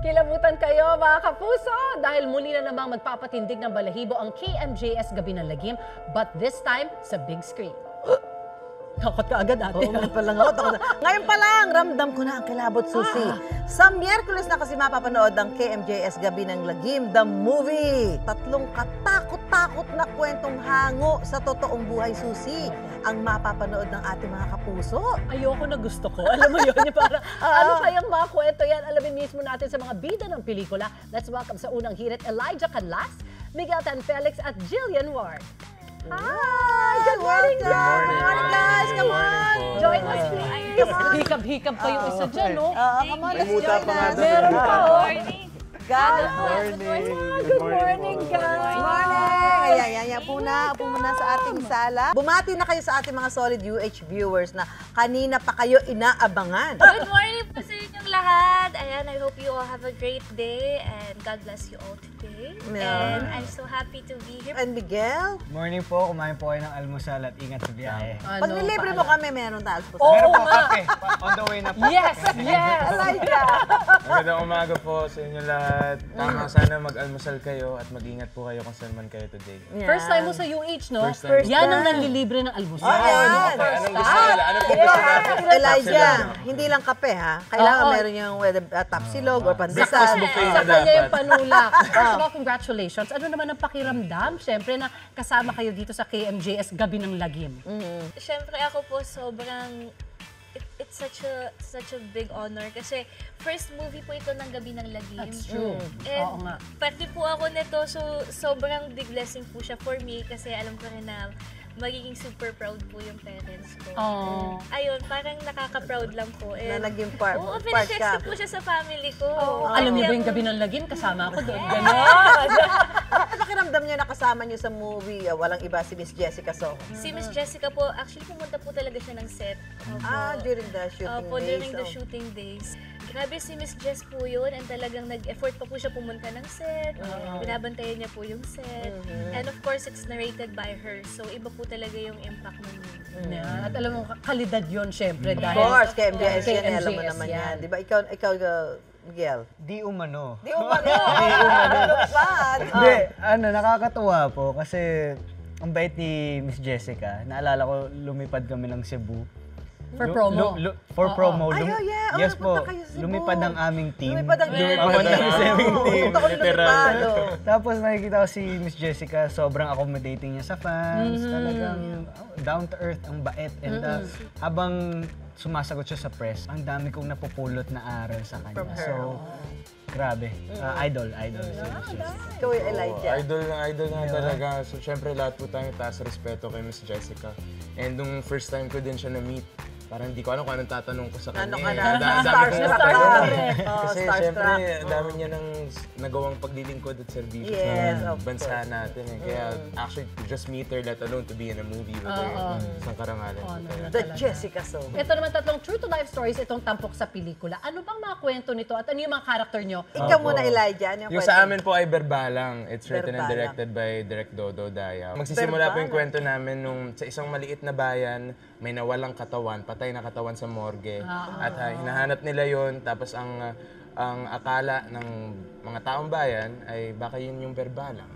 Kilabutan kayo mga kapuso dahil muli na namang magpapatindig ng balahibo ang KMJS Gabi ng Lagim, but this time sa big screen. Takot ka agad ate. Oo, ngayon pa lang ako. Ngayon pa lang, ramdam ko na ang kilabot, Susi. Sa Miyerkules na kasi mapapanood ang KMJS Gabi ng Lagim, the movie. 3 katakot-takot na kwentong hango sa totoong buhay, Susi, ang mapapanood ng ating mga kapuso. Ayoko na gusto ko. Alam mo yun, yung parang ano kayang mga kwento yan? Alamin mismo natin sa mga bida ng pelikula. Let's welcome sa unang hirit, Elijah Canlas, Miguel Tan Felix at Jillian Ward. Hi! Good morning, Good morning, guys! Come on! Join us, please! Hikab-hikab pa yung isa dyan, no? Come on, let's join us. Meron pa, oh! Good morning! Good morning, guys! Good morning! Ayan, upo muna sa ating sala. Bumati na kayo sa ating mga solid UH viewers na kanina pa kayo inaabangan. Good morning po sa inyong lahat. Ayan, I hope you all have a great day and God bless you all today. Yeah. And I'm so happy to be here. And Miguel, Morning po, kumain po kayo ng almusal at ingat sa biyahe. pag nilibre mo kami, meron tayo. Oo Meron po nga. kape, on the way na po. Yes! Yes! Elijah! Magandang umaga po sa inyo lahat. Tama, sana mag-almusal kayo at mag-ingat po kayo kung saan man kayo today. First time mo sa UH, no? First time. Yan ang nanlilibre ng almusal. Ayan. Anong gusto nila? Anong po gusto natin? Elijah, hindi lang kape ha. Kailangan Oo. meron yung tapsilog or pandesal. Breakfast buffet Sa na kanya yung dapat. panulak. First of all, congratulations. Ano naman ang pakiramdam? Siyempre na kasama kayo dito sa KMJS Gabi ng Lagim. Siyempre ako po sobrang it's such a big honor kasi first movie po ito ng Gabi ng Lagim. That's true. And Oo nga. parte po ako nito, so sobrang big blessing po siya for me kasi alam ko rin na magiging super proud po yung parents ko. Oh. Ayun, parang nakaka-proud lang po. And, Na naging part oo, ka. pinag-text ko po siya sa family ko. Alam niyo ba yung Gabi ng Lagim? Kasama ako doon. Ganon. Ano pakiramdam niyo na kasama niyo sa movie? Walang iba si Miss Jessica Soho. Si Miss Jessica po, actually pumunta po talaga siya ng set. Opo. During the shooting Opo, days. during the shooting days. Grabe si Miss Jess po yun and talagang nag-effort pa po siya pumunta ng set. Binabantayan niya po yung set. And of course, it's narrated by her. So iba po talaga yung impact ng movie. Yan. At alam mo, kalidad yun, syempre. Of Dahil course, KMJS yan. KMJS Alam mo naman yan. yan. Di ba? Ikaw, Miguel. Di umano. Di umano. Lumipad. Hindi, nakakatuwa po kasi ang bait ni Miss Jessica. Naalala ko, lumipad kami ng Cebu. For promo. For promo. Ay, oh, yeah. Oh, Yes po, napunta kayo sa Cebu. lumipad ang aming team. Lumipad ang team. Lumipad ang aming team. Punta ko lumipad. Tapos nakikita ko si Miss Jessica, sobrang accommodating niya sa fans. Talagang down to earth, ang bait. And habang sumasagot siya sa press, ang dami kong napupulot na aral sa kanya. From her. So, grabe. Idol si Miss Jessica. Ikaw yung Elijah. Idol na talaga. So, syempre, lahat po tayo taas respeto kay Miss Jessica. And nung first time ko din siya na-meet, parang hindi ko alam kung anong tatanong ko sa kanya. Ano ka na? Ang dami Starstruck kong ka. tatanong. Oh, Kasi starstruck. syempre, ang dami niya nang nagawang paglilingkod at serbisyo Yes, sa of bansa natin. Kaya actually, to just meet her, let alone to be in a movie with her, isang karangalan po talaga. The Jessica Soho. Ito naman 3 true-to-life stories itong tampok sa pelikula. Ano bang mga kwento nito at ano yung mga karakter nyo? Ikaw muna, Elijah. Ano Yung kwento? sa amin po ay Berbalang. It's written and Berbalang. directed by Direk Dodo Dayaw. Magsisimula po yung Berbalang. kwento namin nung sa isang maliit na bayan, may nawalang katawan, patay na katawan sa morgue. At hinahanap nila yon. Tapos ang akala ng mga taong bayan ay baka yun yung Berbalang.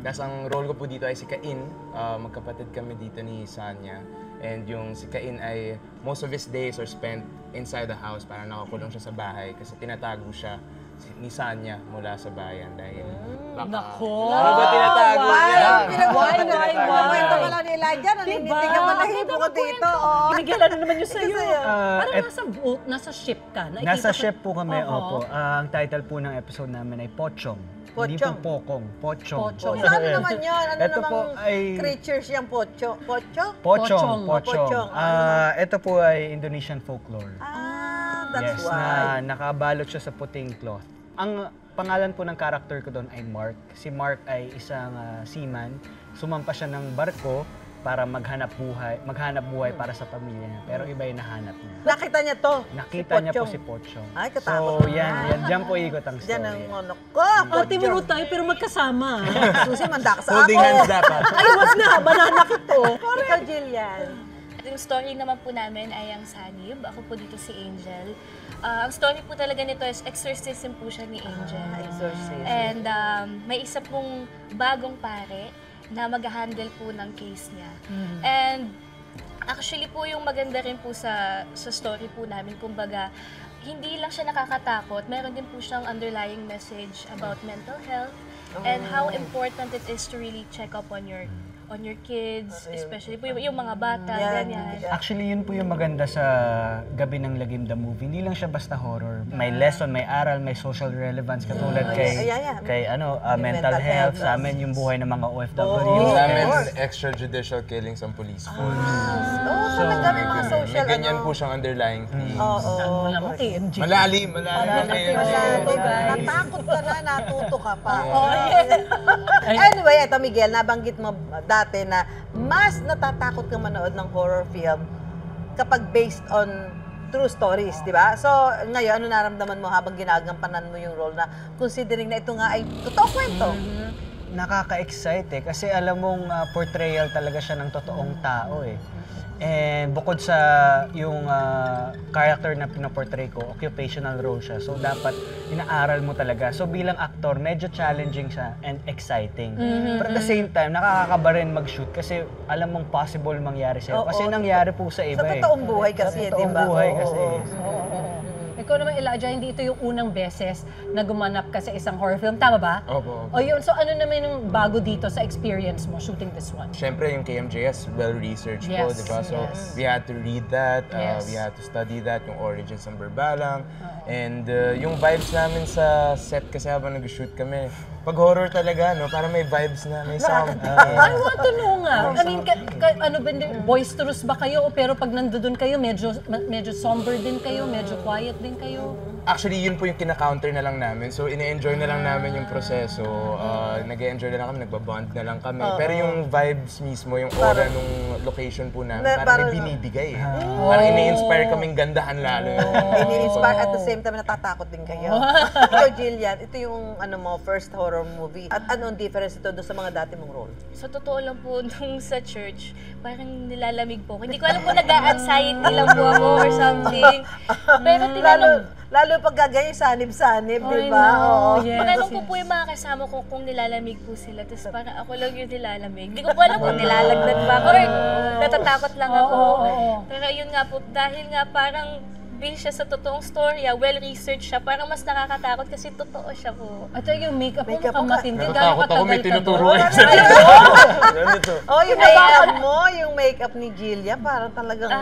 Tapos ang role ko po dito ay si Cain. Magkapatid kami dito ni Sanya. And yung si Cain ay most of his days are spent inside the house. Parang nakakulong siya sa bahay kasi tinatago siya ni Sanya mula sa bayan dahil baka... Nako! Ano ba tinatago niya? Why? Kwento ka lang ni Elijah. Naninitig ka malahibo ko dito. Oh. Miguel, ano naman yung sa'yo? sa'yo? Parang nasa ship ka. Nakikita Nasa ko- chef po kami, Oo. opo. Ang title po ng episode namin ay Pochong. Hindi po Pochong. Pokong, Pochong. Pochong. So, ano naman yun? Ano Ito po namang ay- creatures yung pocho? Pocho? Pochong, Pochong. Pochong. Ito po ay Indonesian folklore. That's Yes, why. na nakabalot siya sa puting cloth. Ang pangalan po ng character ko doon ay Mark. Si Mark ay isang seaman. Sumampa siya ng barko para maghanap buhay para sa pamilya niya. Pero iba yung nahanap niya. Nakita niya to? Nakita si niya po Pochong. si Pochong. Ay, katakot So, yan, dyan po ikot ang story. Diyan ang ano ko. Ate, muro tayo pero magkasama. Susi, manda ka sa Holding ako. hands dapat. Ay, was na, banana kito. Ikaw, Jillian. yung story naman po namin ay ang Sanib. Ako po dito si Angel. Ang story po talaga nito is exorcism po siya ni Angel. Exorcism. And may isa pong bagong pare na mag-handle po ng case niya. And actually po yung maganda rin po sa story po namin, kumbaga, hindi lang siya nakakatakot, meron din po siyang underlying message about mental health and how important it is to really check up on your kids, especially po yung mga bata, ganyan. Actually, yun po yung maganda sa Gabi ng Lagim the Movie. Hindi lang siya basta horror. May lesson, may aral, may social relevance katulad kay mental health, sa amin yung buhay ng mga OFW. Sa amin, extrajudicial killings ang police force. Talaga may mga social, May ganyan po siyang underlying theme. Oo. Alam mo, KMJ. Malalim. Natakot ka na, natuto ka pa. Anyway, eto Miguel, nabanggit mo dati na mas natatakot kang manood ng horror film kapag based on true stories, di ba? So, ngayon, ano naramdaman mo habang ginagampanan mo yung role na considering na ito nga ay totoong kwento? Nakaka-excite kasi alam mong portrayal talaga siya ng totoong tao eh. And bukod sa yung character na pinaportray ko, occupational role siya. So dapat inaaral mo talaga. So bilang aktor, medyo challenging siya and exciting. But at the same time, nakakakaba rin mag-shoot kasi alam mong possible mangyari sa'yo. Kasi nangyari po sa iba Sa totoong buhay kasi, di ba? Sa totoong buhay kasi. Ikaw naman, Elijah, hindi ito yung unang beses na gumanap ka sa isang horror film. Tama ba? Opo. O yun, so ano naman yung bago dito sa experience mo shooting this one? Siyempre, yung KMJS, well-researched po, Yes, di ba? So, yes. we had to read that, Yes. we had to study that, yung origins ng Berbalang. And yung vibes namin sa set kasi habang nag-shoot kami, pag horror talaga, no? Parang may vibes na, may sound. I want to know nga. I mean, ano ba, boisterous ba kayo? O pero pag nandoon kayo, medyo somber din kayo, medyo quiet din kayo? Actually, yun po yung kina-counter na lang namin. So, ine-enjoy na lang namin yung proseso. Nag-enjoy na lang kami, nagbabond na lang kami. Pero yung vibes mismo, yung aura nung location po namin, parang may binibigay eh. Parang ini-inspire kaming gandahan lalo. Ini-inspire at the same time natatakot din kayo. Ikaw, Jillian, ito yung first horror movie. At anong difference ito doon sa mga dati mong role? Sa totoo lang po, nung sa church, parang nilalamig po ako. Hindi ko alam kung nag-a-anxiety lang po ako or something. Pero Lalo pag gaganyan, sanib-sanib, di ba? know, yes. Tinanong ko po yung mga kasama ko kung nilalamig po sila. Tapos parang ako lang yung nilalamig. Hindi ko po alam kung nilalagnat ba ako or natatakot lang ako. Pero yun nga po, dahil nga parang based siya sa totoong storya, well-researched siya, parang mas nakakatakot kasi totoo siya po. At yung makeup mo Makeup mukhang mo matindi. Natatakot Gano'ng ako, katagal may ka tinuturuan doon? sa ganito. Oh, yung nabakan mo, yung makeup ni Jillian, parang talagang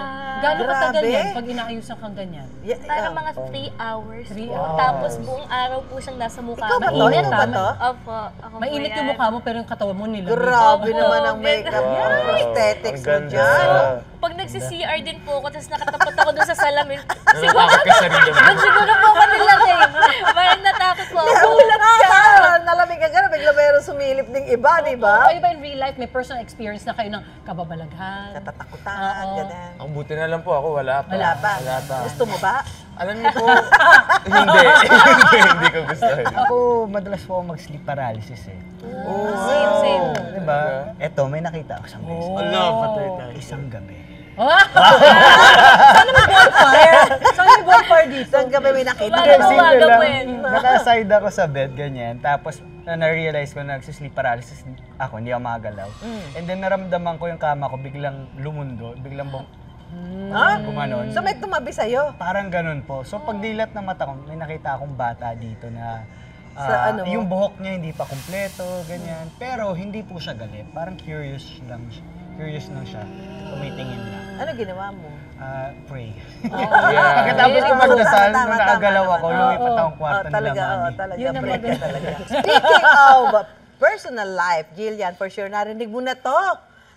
Gano'ng katagal grabe. yan pag inaayusan kang ganyan? Parang mga 3 hours 3 po. hours. Tapos buong araw po siyang nasa mukha. Ikaw ba to? Mainit, Ikaw ba ah. to? Opo, ako Mainit po yung yan. mukha mo pero yung katawan mo nila. Grabe Opo, naman ang makeup, ganun. prosthetics mo Ang ganda. dyan. Pag nagsi-CR din po ako, tapos nakatapat ako doon sa salamin. Natatakot ka sa rin Doon siguro po ako nilagay. Parang natakot po ako. Nalamig ka gano'n, bigla mayroon sumilip ding iba, di ba? Kayo ba in real life, may personal experience na kayo ng kababalaghan? Katatakutan, Oo. gano'n. Ang buti na lang po ako, wala pa. Wala pa. Wala pa. Gusto mo ba? Alam niyo po, hindi. Hindi ko gusto. Ako, madalas po ako mag-sleep paralysis eh. Same. Diba? Eto, may nakita ako sa mesa. patay tayo. Isang gabi. Saan may bonfire? Saan may bonfire dito? Isang gabi may nakita. Wala. Simple umaga lang. po yan. Naka-side ako sa bed, ganyan. Tapos, na-realize ko na nagsisleep paralysis ako, hindi ako makagalaw. And then, naramdaman ko yung kama ko, biglang lumundo, biglang gumanon. So may tumabi sa'yo? Parang ganun po. So, pagdilat ng mata ko, may nakita akong bata dito na Sa ano? yung buhok niya hindi pa kumpleto, ganyan. Pero, hindi po siya galit. Parang curious lang siya. Tumitingin lang. Ano ginawa mo? Pray. Yeah. Pagkatapos ko magdasal, Tama, nung nakagalaw tama, ako, tama. lumipat akong kwarto nila, Talaga, mami. talaga. Yun ang Break ka maganda. talaga. Speaking of personal life, Jillian, for sure, narinig mo na to.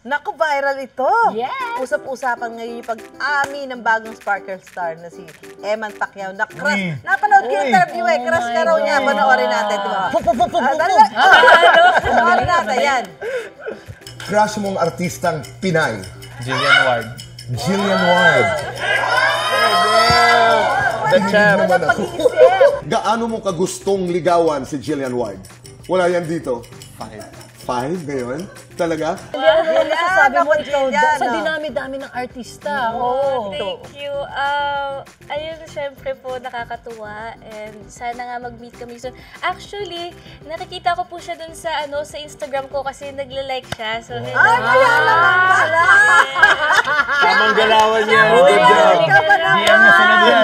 Naku, viral ito. Yes! Usap-usapan ngayon yung pag-ami ng bagong sparkle star na si Eman Pacquiao. Uy. Napanood ko yung Uy. interview eh. Crush ka raw niya. Panoorin natin, di ba? Panoorin natin, yan. Crush mong artistang Pinay, Jillian Ward. Jillian Ward. The champ. Naman ako. Gaano mo kagustong ligawan si Jillian Ward? Wala yan dito. 5 ngayon? Talaga? Hindi, ano naman masasabi mo ako, ikaw Jillian, sa no? dinami-dami ng artista? Oo. Thank you. Ayun, syempre po, nakakatuwa. And sana nga mag-meet kami soon. Actually, nakikita ko po siya dun sa, sa Instagram ko kasi nagla-like siya. So, Kaya naman pala! Tamang galawan niya. Hindi Good job. ka pa naman! DM na sunod yan.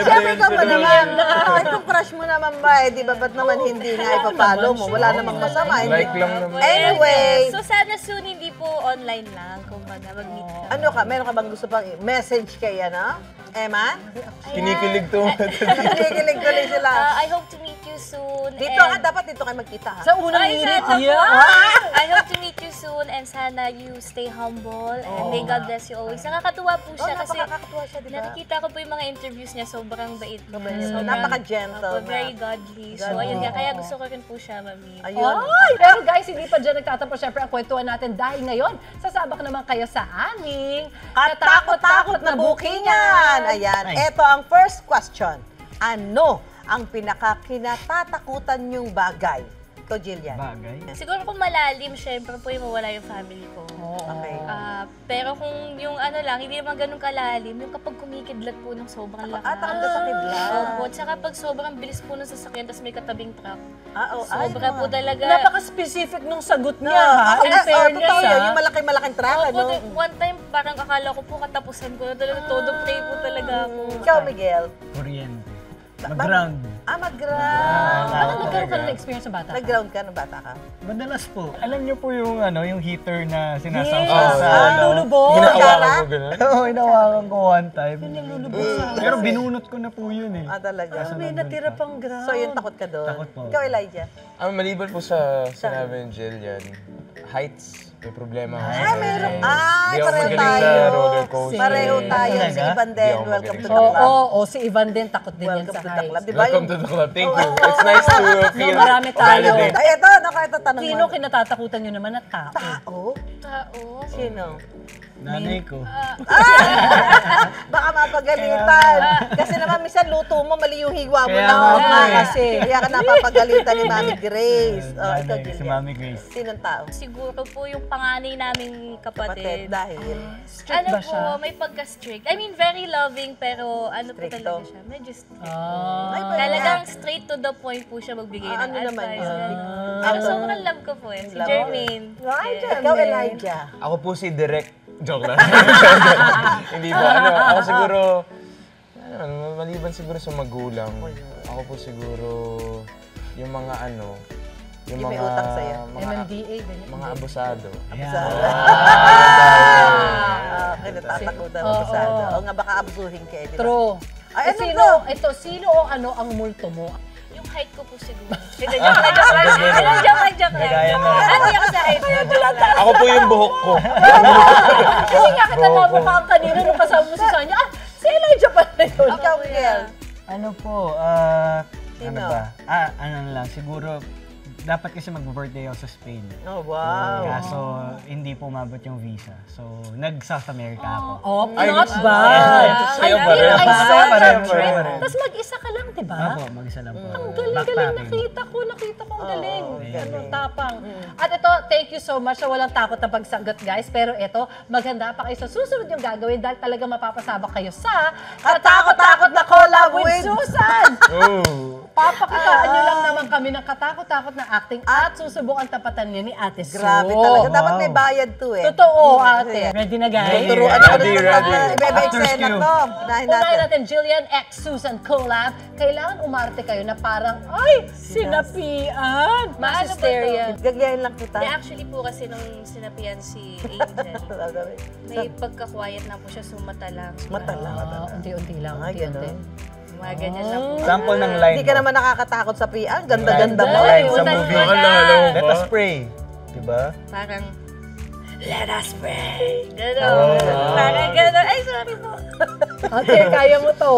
Siyempre ka pa naman! Ay, kung crush mo naman ba, di ba ba't naman hindi nga ipapalo mo? Wala namang masama. Like lang naman. Anyway, So, sana soon hindi po online lang. Kung mag-meet ka. ano ka, meron ka bang gusto pang message kay Emma? Kinikilig to. Kinikilig tuloy sila. I hope to meet you soon. Dito and- dapat dito kayo magkita ha. Sa unang Ay, hirit, sana po. yeah. I hope to meet you soon and sana you stay humble and may God bless you always. Nakakatuwa po siya kasi Napakakatuwa siya, di ba? nakikita ko po yung mga interviews niya, sobrang bait. Napaka-gentle Opo, very godly. So, ayun nga, kaya gusto ko rin po siya, mami. Ayun. Ay, pero guys, hindi pa dyan nagtatapos syempre ang kwentuhan natin dahil ngayon, sasabak naman kayo sa aming Katakot-takot na bukingan! Ayan, eto ang first question. Ano ang pinaka-kinatatakutan niyong bagay? Ito, Jillian. Bagay. Siguro kung malalim, syempre po yung mawala yung family ko. Okay. Pero kung yung lang, hindi naman ganun kalalim, yung kapag kumikidlat po ng sobrang lakas. Takot ka sa kidlat. Opo, tsaka pag sobrang bilis po ng sasakyan, tapos may katabing truck. Ay, Sobra po talaga. Napaka-specific nung sagot niya, No, ha? In fairness, totoo yun. ha? Yung malaki-malaking truck, Opo, ano? one time parang akala ko po katapusan ko na talaga. Todo pray po talaga ako. Ikaw, Miguel. Kuryente. Mag-ground. Mag-ground. Bakit nagkaroon ka ng experience sa bata? Nag-ground ka nung bata ka? Madalas po. Alam niyo po yung yung heater na sinasawsa Yes! sa Lulubog! Hinahawakan mo gano'n? Oo, hinawakan ko one time. Lulubog sa... Pero binunot ko na po yun eh. Talaga. May natira pang ground. So, yun, takot ka doon? Takot po. Ikaw, Elijah? Maliban po sa sinabi ni Jillian, heights, may problema ako. Meron. Di ako Pareho magaling sa tayo. roller coaster. Pareho tayo. Si Talaga? Ivan din. Di ako Welcome to the magaling. club. Si Ivan din, takot din yan Welcome sa to the heights. club. Di ba Welcome yung... to the club. Thank you. It's nice to feel marami tayo. validated. Ay, ito tanong Sino mo. kinatatakutan nyo naman na tao? Tao? Tao. Sino? Nanay ko. Baka mapagalitan. Kasi naman, minsan luto mo, mali yung hiwa mo Kaya na. nga Oo nga eh. kasi. Kaya ka napapagalitan ni Mami Grace. Ito, Nanay, si Jillian. Mami Grace. Sinong tao? Siguro po yung panganay naming Kapatid. kapatid. Dahil. Strict ba siya? May pagka-strict. I mean, very loving, pero ano po Stricto. talaga siya? Medyo strict. Ay, pwede Talagang na. straight to the point po siya magbigay ng Ano naman advice. yun? Pero sobrang love ko po si Love. Jermaine. Ikaw, Elijah. Ako po si Direk. Joke lang. Hindi po. Ako siguro, maliban siguro sa magulang. Ako po siguro, yung mga Yung may utang sa'yo. MMDA, ganyan. mga abusado. Okay, natatakutan mo sa O nga, baka abusuhin ka eh, di ba? True. Ay, ano sino, to? sino o ano ang multo mo? Yung height ko po siguro. Joke lang. Joke Nagaya lang. na. Ano yung sa height ko? Ako po yung buhok ko. Kasi nga kita namukhaan kanina nung kasama mo si Sonia. Si Elijah pala yun. Ikaw, Miguel. Ano po, Sino? ano ba? Ano na lang, siguro, dapat kasi mag-birthday ako sa Spain. Oh, wow. Kaso, hindi po umabot yung visa. So, nag-South America ako. Oh, Ay, not gusto- bad. Sa'yo pa rin. I saw Pareho, that trip. pareho. Tapos mag-isa ka lang, di ba? Ako, mag-isa lang po. Ang galing, nakita ko ang galing. galing. Tapang. At ito, thank you so much sa walang takot na pagsagot, guys. Pero ito, maganda pa kayo sa susunod yung gagawin dahil talaga mapapasabak kayo sa Katakot-takot na collab with Susan! Oh. Papakitaan nyo lang naman kami ng katakot-takot na acting at susubukan tapatan niya ni Ate Su. Grabe talaga. Dapat may bayad to eh. Totoo, ate. Ready na, guys? Turuan Ready, ready. Iba-iba Actors eksena cue. to. Unahin Unahin natin. natin, Jillian X Susan collab. Kailangan umarte kayo na parang, ay, sinapian. Paano ba Hysteria. Gagayahin lang kita. Actually po kasi nung sinapian si Angel, may pagka-quiet na po siya, so mata lang. Mata lang. Unti-unti lang, Ay, unti-unti. ganun. Mga ganyan lang po. Sample ng line Hindi ka mo. naman nakakatakot sa pian. Ganda-ganda mo. Ay, Sa utan movie. mo na. Let us pray. Diba? Parang, let us pray. Gano'n. Parang gano'n. Ay, sorry po. Ate, kaya mo to.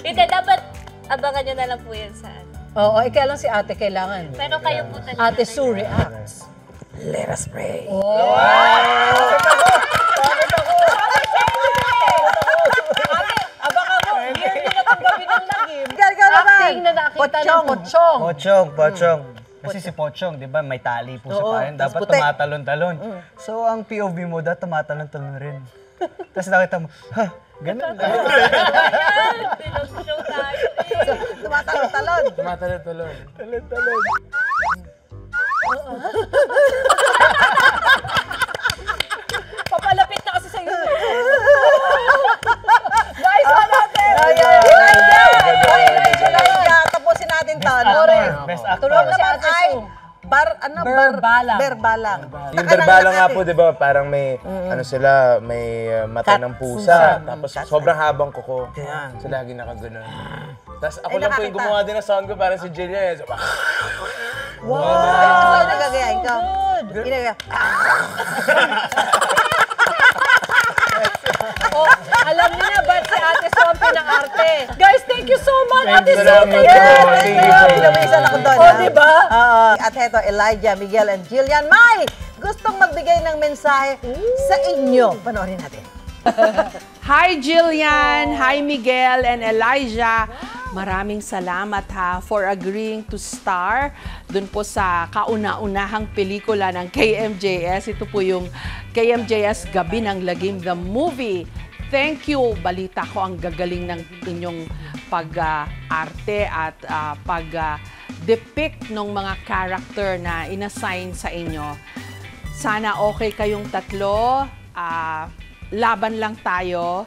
Hindi, dapat abangan nyo na lang po yan sa ano. Oo, ikaw lang si ate, kailangan. Pero kayo po talaga. Ate Su reacts. Let us pray. Abang ako, year nyo na itong gabi ng lagim. Ikaw naman. Acting na nakita ng Pochong. Pochong. Pochong, pochong. Kasi si Pochong, di ba, may tali po sa Oo, payan. tas Dapat puti. tumatalon-talon. So, ang POV mo daw, tumatalon-talon rin. Tapos nakita mo, ha, ganun. Pinag-show tayo eh. Tumatalon-talon. Tumatalon-talon. Talon-talon. Papalapit na kasi sa'yo. Guys, ano natin? Elijah, tapusin natin to. Best actor. Turuan mo si Naman Ate ay Sue. Berbalang. Yung berbala nga po, di ba, parang may, ano sila, may mata ng pusa. Tapos sobrang habang kuko. Kaya. So lagi nakaganon. Tapos ako Ay, lang po yung nakakita. gumawa din ng sound ko, parang si Jillian. So, Wow! Ano nagagayain ka? Ginagaya. Oh, alam niyo na ba't si Ate Sue ang pinang-arte? Guys, thank you so much, Thank Ate you, Sue. salamat Thank po. you. Thank you. Pinawisan ako doon. Oh, di ba? Oo. At heto, Elijah, Miguel, and Jillian. May gustong magbigay ng mensahe sa inyo. Panoorin natin. Hi Jillian, hi Miguel and Elijah. Maraming salamat for agreeing to star dun po sa kauna-unahang pelikula ng KMJS. Ito po yung KMJS Gabi ng Lagim, the movie. Thank you. Balita ko ang gagaling ng inyong pag-arte at pag-depict ng mga character na inassign sa inyo. Sana okay kayong tatlo. Laban lang tayo.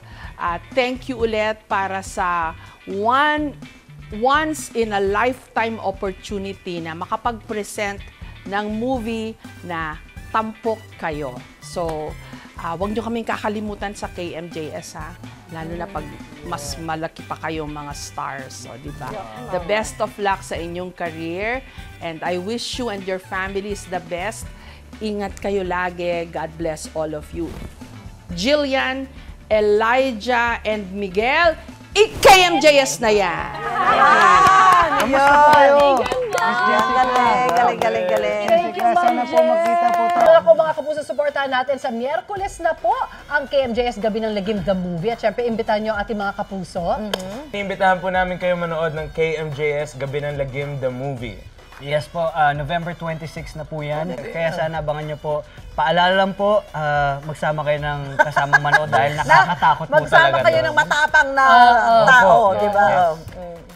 Thank you ulit para sa once in a lifetime opportunity na makapag-present ng movie na tampok kayo. So, huwag nyo kaming kakalimutan sa KMJS ha. Lalo na pag mas malaki pa kayong mga stars. So, di ba? The best of luck sa inyong career. And I wish you and your families the best. Ingat kayo lagi. God bless all of you. Jillian, Elijah, and Miguel, KMJS na yan! Galing. Thank you, Ma'am Jess. Ako mga kapuso, supportahan natin sa Miyerkules na po ang KMJS Gabi ng Lagim, the movie. At syempre, imbitahan nyo ang ating mga kapuso. Iimbitahan po namin kayo manood ng KMJS Gabi ng Lagim, the movie. Yes po, November 26 na po yan. Kaya sana abangan nyo po. Paalala lang po, magsama kayo ng kasamang manood dahil nakakatakot po talaga. Magsama kayo ng matapang na tao, di ba?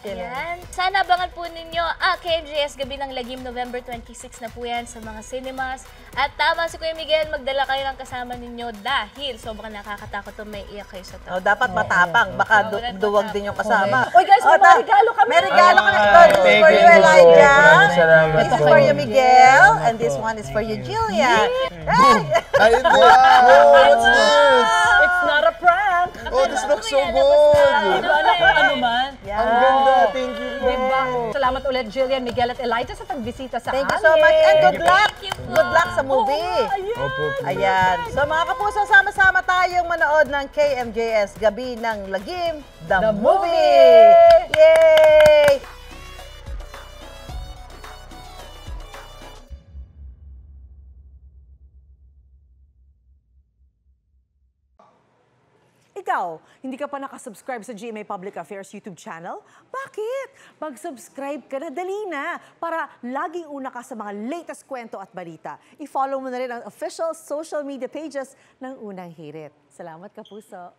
Yan. Sana abangan po ninyo KMJS Gabi ng Lagim, November 26 na po yan sa mga cinemas. At tama si Kuya Miguel, magdala kayo ng kasama ninyo dahil sobrang nakakatakot o may iyak kayo sa taon. Dapat matapang, baka duwag din yung kasama. Uy guys, may mga regalo kami. May regalo kami. This is Thank for you, you, Elijah. Maraming salamat This is po. for you, Miguel. And this one is for you, Jillian. Hey! Ay, wow! What's this? It's not a prank. Oh, this looks so good! Diba na yung ano man? Yeah. Ang ganda, thank you po. Diba? Salamat ulit, Jillian, Miguel, at Elijah sa pagbisita sa Thank you amin. so much and good luck. Thank you po. Good luck sa movie. Opo. Ayan. So mga kapuso, sama-sama tayong manood ng KMJS Gabi ng Lagim, the movie! Yay! Ikaw, hindi ka pa nakasubscribe sa GMA Public Affairs YouTube channel? Bakit? Mag-subscribe ka na, dali na, para laging una ka sa mga latest kwento at balita. I-follow mo na rin ang official social media pages ng Unang Hirit. Salamat, Kapuso!